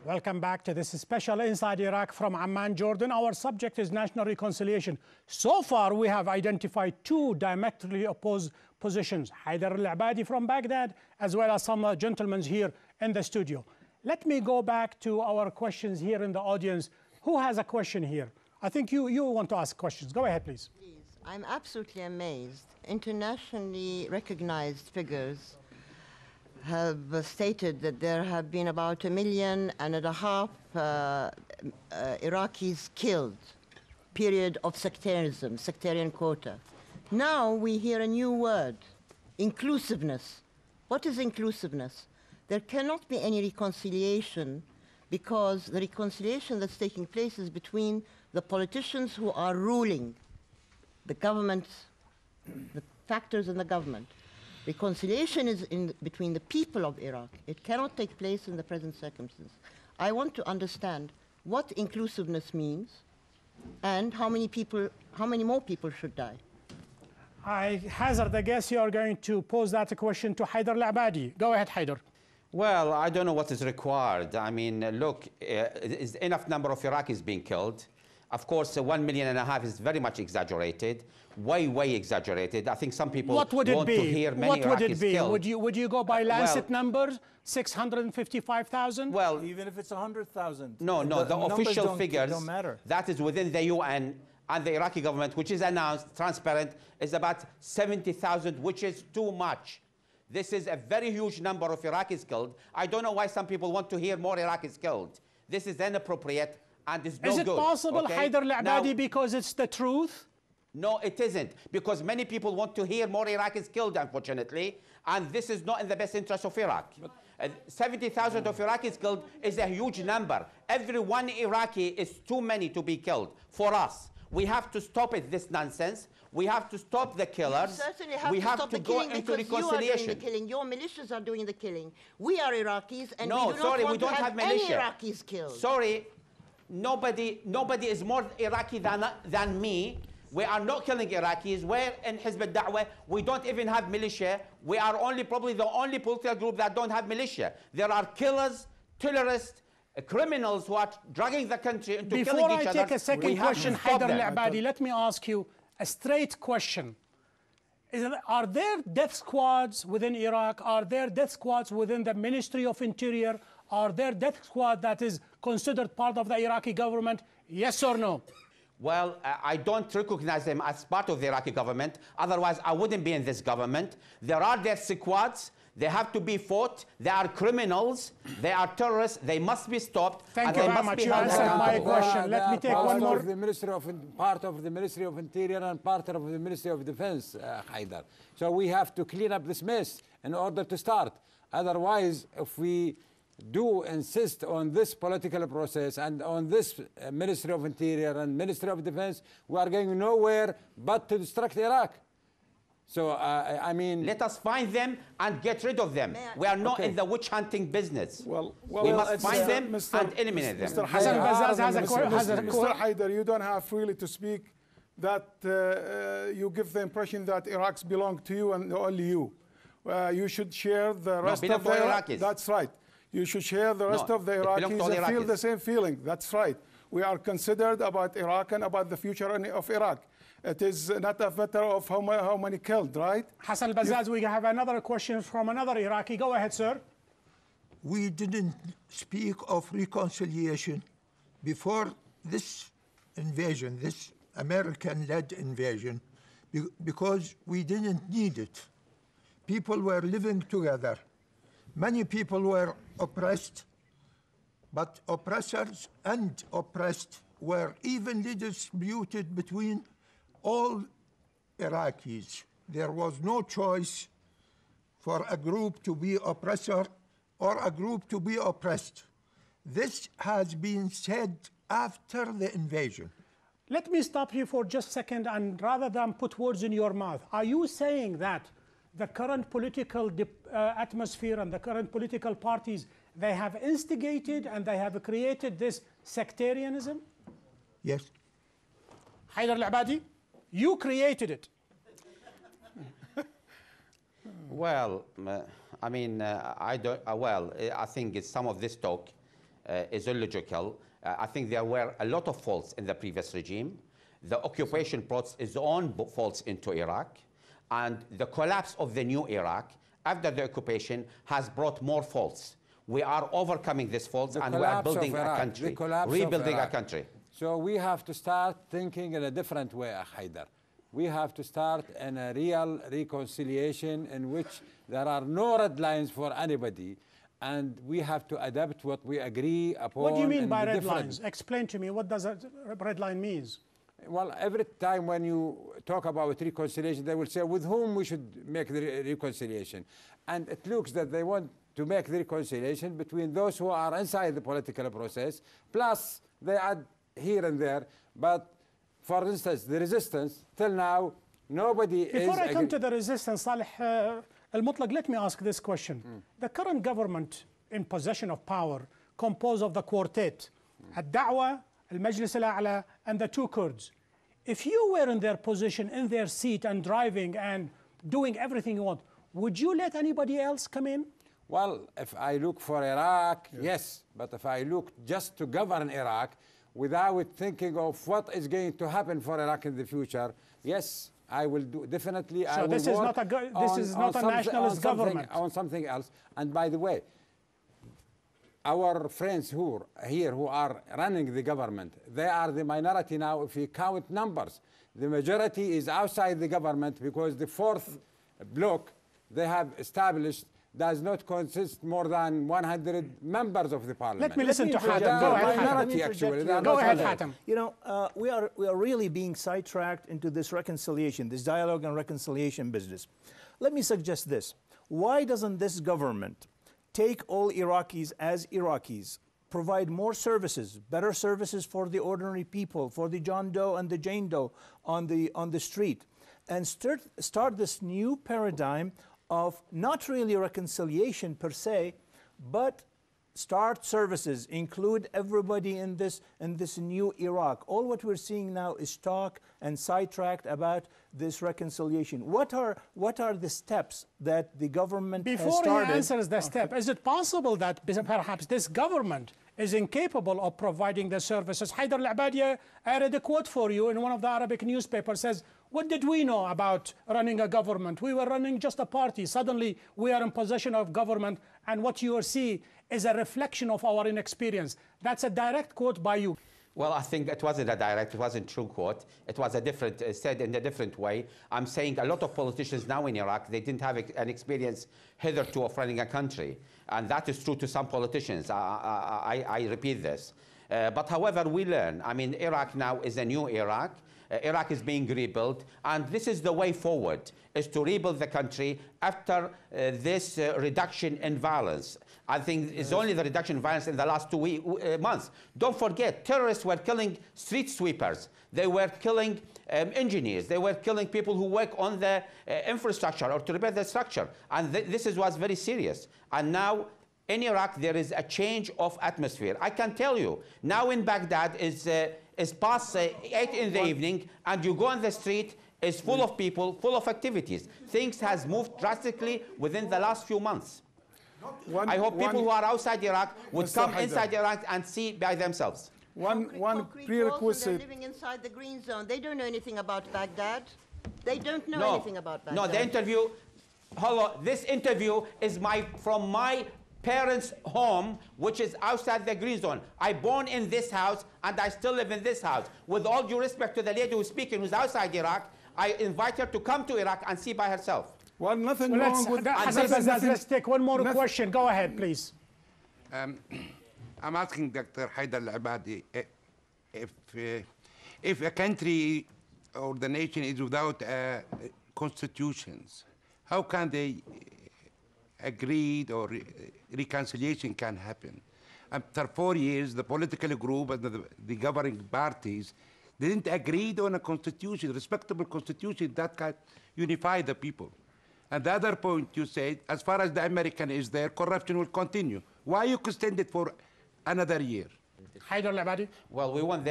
Welcome back to this special Inside Iraq from Amman, Jordan. Our subject is national reconciliation. So far, we have identified two diametrically opposed positions, Haider al-Abadi from Baghdad, as well as some gentlemen here in the studio. Let me go back to our questions here in the audience. Who has a question here? I think you want to ask questions. Go ahead, please. Please. I'm absolutely amazed. Internationally recognized figures have stated that there have been about 1.5 million Iraqis killed, period of sectarianism, sectarian quota. Now we hear a new word, inclusiveness. What is inclusiveness? There cannot be any reconciliation because the reconciliation that's taking place is between the politicians who are ruling the government, the factors in the government. Reconciliation is between the people of Iraq. It cannot take place in the present circumstances. I want to understand what inclusiveness means and how many more people should die. I hazard a guess you are going to pose that question to Haider al-Abadi. Go ahead, Haider. Well, I don't know what is required. I mean, look, is enough number of Iraqis being killed. Of course, 1.5 million is very much exaggerated, way exaggerated. I think some people want to hear many Iraqis What would it be? killed. Would you go by Lancet numbers, 655,000? Well, even if it's 100,000. No, the official figures don't matter. That is within the UN and the Iraqi government, which is announced, transparent, is about 70,000, which is too much. This is a very huge number of Iraqis killed. I don't know why some people want to hear more Iraqis killed. This is inappropriate. And it's no Is it good, possible, okay? Haider al-Abadi, because it's the truth? No, it isn't, because many people want to hear more Iraqis killed, unfortunately, and this is not in the best interest of Iraq. 70,000 of Iraqis killed is a huge number. Every one Iraqi is too many to be killed for us. We have to stop it, this nonsense. We have to stop the killers. You certainly have we to have stop to the go killing into because reconciliation. you are doing the killing. Your militias are doing the killing. We are Iraqis, and we do not want to have any Iraqis killed. Sorry, nobody is more Iraqi than me. We are not killing Iraqis. We're in Hizb al-Da'wah. We don't even have militia. We are probably the only political group that don't have militia. There are killers, terrorists, criminals who are dragging the country into killing each other. Before I take a second question, Haider al-Abadi, let me ask you a straight question. Are there death squads within Iraq? Are there death squads within the Ministry of Interior? Are there death squad that is considered part of the Iraqi government? Yes or no? Well, I don't recognize them as part of the Iraqi government. Otherwise, I wouldn't be in this government. There are death squads. They have to be fought. They are criminals. They are terrorists. They must be stopped. Thank you very much. You answered my question. Let me take one more. Part of the Ministry of Interior and part of the Ministry of Defense, Haider. So we have to clean up this mess in order to start. Otherwise, if we do insist on this political process and on this Ministry of Interior and Ministry of Defense, we are going nowhere but to destruct Iraq. So, I mean... Let us find them and get rid of them. We are not in the witch hunting business. We must find them and eliminate them. Mr. Haider, you don't have freely to speak that you give the impression that Iraq's belong to you and only you. You should share the rest of the Iraqis. That's right. You should share the rest of the Iraqis and feel the same feeling. That's right. We are considered about Iraq and about the future of Iraq. It is not a matter of how many killed, right? Hassan al-Bazzaz, we have another question from another Iraqi. Go ahead, sir. We didn't speak of reconciliation before this invasion, this American-led invasion, because we didn't need it. People were living together. Many people were oppressed, but oppressors and oppressed were evenly distributed between all Iraqis. There was no choice for a group to be oppressor or a group to be oppressed. This has been said after the invasion. Let me stop you for just a second, and rather than put words in your mouth, are you saying that the current political atmosphere and the current political parties, they have instigated and they have created this sectarianism? Yes. Haider al-Abadi, you created it. Well, I mean, I think some of this talk is illogical. I think there were a lot of faults in the previous regime. The occupation brought its own faults into Iraq, and the collapse of the new Iraq after the occupation has brought more faults. We are overcoming these faults and we are building a country, rebuilding a country. So we have to start thinking in a different way, Haider. We have to start in a real reconciliation in which there are no red lines for anybody, and we have to adapt what we agree upon. What do you mean by red lines? Explain to me, what does a red line means? Well, every time when you talk about reconciliation, they will say with whom we should make the reconciliation. And it looks that they want to make the reconciliation between those who are inside the political process, plus they add here and there. But for instance, the resistance, till now, nobody is... Before I come to the resistance, Salih Al-Mutlaq, let me ask this question. The current government in possession of power, composed of the quartet, Ad-Da'wa, Al-Majlis Al-A'la, and the two Kurds. If you were in their position, in their seat, and driving and doing everything you want, would you let anybody else come in? Well, if I look for Iraq, yes. But if I look just to govern Iraq, without thinking of what is going to happen for Iraq in the future, yes, I will do, definitely. So this is not a nationalist government. On something else. And by the way, our friends who are running the government, they are the minority now if you count numbers. The majority is outside the government because the fourth bloc they have established does not consist more than 100 members of the parliament. Let me listen to Hatem. Go ahead, Hatem. Go ahead, Hatem. You know, we are really being sidetracked into this reconciliation, this dialogue and reconciliation business. Let me suggest this. Why doesn't this government take all Iraqis as Iraqis, provide more services, better services for the ordinary people, for the John Doe and the Jane Doe on the street, and start this new paradigm of not really reconciliation per se, but start services, include everybody in this new Iraq. All what we're seeing now is talk and sidetracked about this reconciliation. What are the steps that the government has started? Before he answers the step, is it possible that perhaps this government is incapable of providing the services? Haider Al-Abadi, I read a quote for you in one of the Arabic newspapers, says, what did we know about running a government? We were running just a party. Suddenly, we are in possession of government, and what you see is a reflection of our inexperience. That's a direct quote by you. Well, I think it wasn't a direct, it wasn't true quote. It was a different, said in a different way. I'm saying a lot of politicians now in Iraq, they didn't have an experience hitherto of running a country. And that is true to some politicians. I repeat this. But however, we learn. I mean, Iraq now is a new Iraq. Iraq is being rebuilt, and this is the way forward, is to rebuild the country after this reduction in violence. I think it's only the reduction in violence in the last 2 months. Don't forget, terrorists were killing street sweepers. They were killing engineers. They were killing people who work on the infrastructure or to repair the structure. And this was very serious. And now, in Iraq, there is a change of atmosphere. I can tell you, now in Baghdad is past 8 in the evening, and you go on the street, it's full of people, full of activities. Things has moved drastically within the last few months. I hope people who are outside Iraq would come inside Iraq and see by themselves. One prerequisite. They're living inside the green zone. They don't know anything about Baghdad. They don't know anything about Baghdad. No, the interview, this interview is from my parents' home, which is outside the green zone. I born in this house, and I still live in this house. With all due respect to the lady who's speaking, who's outside Iraq, I invite her to come to Iraq and see by herself. Well, nothing wrong with that. Let's take one more question. Go ahead, please. I'm asking Dr. Haider Al-Abadi, if a country or the nation is without constitutions, how can they agreed or reconciliation can happen? After 4 years, the political group and the governing parties didn't agree on a constitution, respectable constitution that can unify the people. And the other point you said, as far as the American is there, corruption will continue. Why you extend it for another year? Haider Al-Abadi. Well, we want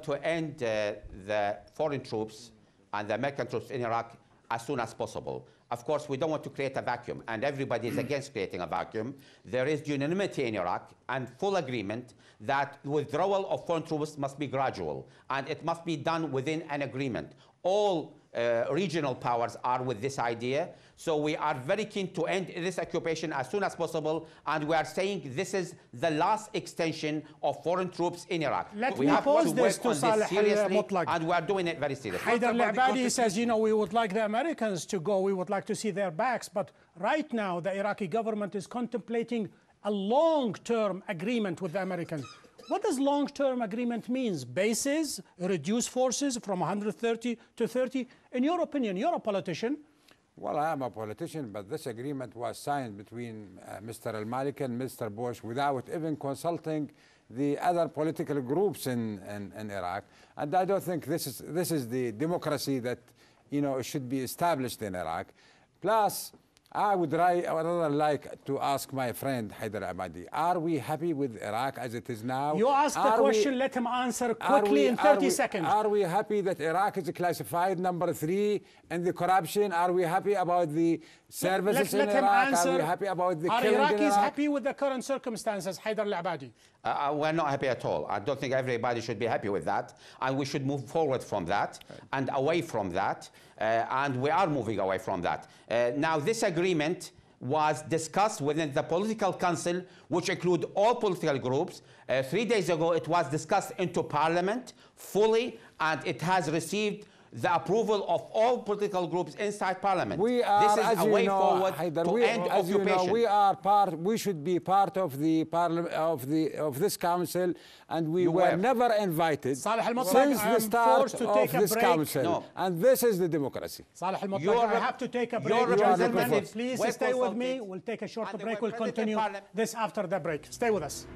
to end the foreign troops and the American troops in Iraq as soon as possible. Of course, we don't want to create a vacuum, and everybody is against creating a vacuum. There is unanimity in Iraq and full agreement that withdrawal of foreign troops must be gradual, and it must be done within an agreement. All regional powers are with this idea, so we are very keen to end this occupation as soon as possible, and we are saying this is the last extension of foreign troops in Iraq. We have to work on this seriously, and we are doing it very seriously. Haider al-Abadi says, you know, we would like the Americans to go, we would like to see their backs, but right now the Iraqi government is contemplating a long-term agreement with the Americans. What does long-term agreement mean? Bases, reduce forces from 130 to 30? In your opinion, you're a politician. Well, I am a politician, but this agreement was signed between Mr. al-Maliki and Mr. Bush without even consulting the other political groups in Iraq. And I don't think this is the democracy that, you know, should be established in Iraq. Plus, I would rather like to ask my friend Haider al-Abadi, are we happy with Iraq as it is now? You ask the question, let him answer quickly in 30 seconds. Are we happy that Iraq is classified number 3 in the corruption? Are we happy about the services in Iraq? Are we happy about the killing in Iraq? Are Iraqis happy with the current circumstances, Haider al-Abadi? We're not happy at all. I don't think everybody should be happy with that, and we should move forward from that and away from that, and we are moving away from that. Now, this agreement was discussed within the political council, which include all political groups. 3 days ago, it was discussed into parliament fully, and it has received the approval of all political groups inside parliament. This is a way forward to end occupation. We should be part of the parliament of this council, and we were never invited since the start of this council. No. And this is the democracy. Salih al-Mutlaq, I have to take a break. Please stay with me. We'll take a short break. We'll continue this after the break. Stay with us.